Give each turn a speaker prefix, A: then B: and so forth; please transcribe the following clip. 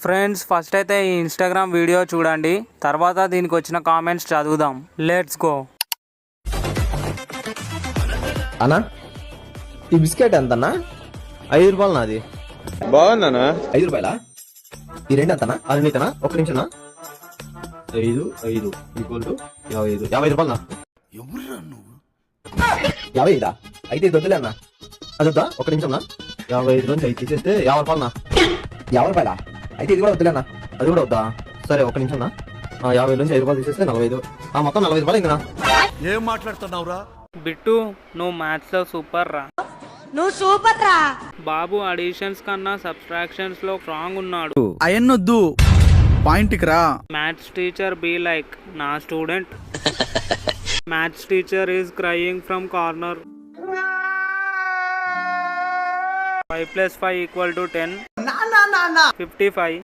A: Friends first అయితే ఈ Instagram video చూడండి, తర్వాత దీనికి వచ్చిన కామెంట్స్ చదువుదాం. Let's go.
B: అన్నా ఈ బిస్కెట్ ఎంతన్నా? 5 రూపాయలు నాది.
C: బాగుందనా?
B: 5 రూపాయలా? ఈ రెండు ఎంతనా? అది నీకనా? ఒక్క నిమిషం. 5 5 ఈక్వల్ టు 55. 50 రూపాయలు నా. 55 అయితే ఇది వద్దులే అన్న. అది వద్దా? ఒక్క నిమిషం నా. 55 నుంచి 5 తీసేస్తే 50 రూపాయలు నా. 50 రూపాయలా? అయితే ఇది కూడా వద్దులే అన్న. అది కూడా వద్దా? సరే ఒక్క నిమిషం నా. 50 నుంచి 5 రూపాయలు తీసేస్తే 45. మొత్తం 40 రూపాయలు ఇంకా.
D: ఏం మాట్లాడుతున్నావురా?
A: బిట్టు నువ్వు మ్యాథ్స్ లో సూపర్ రా.
E: నువ్వు సూపర్ రా.
A: బాబు అడిషన్స్ కన్నా సబ్ట్రాక్షన్స్ లో స్ట్రాంగ్ ఉన్నాడు.
D: అయన్నొద్దు, పాయింట్కి రా.
A: మ్యాథ్స్ టీచర్ బీ లైక్ నా student. Maths teacher is crying from corner. 5 + 5 = 10. 55.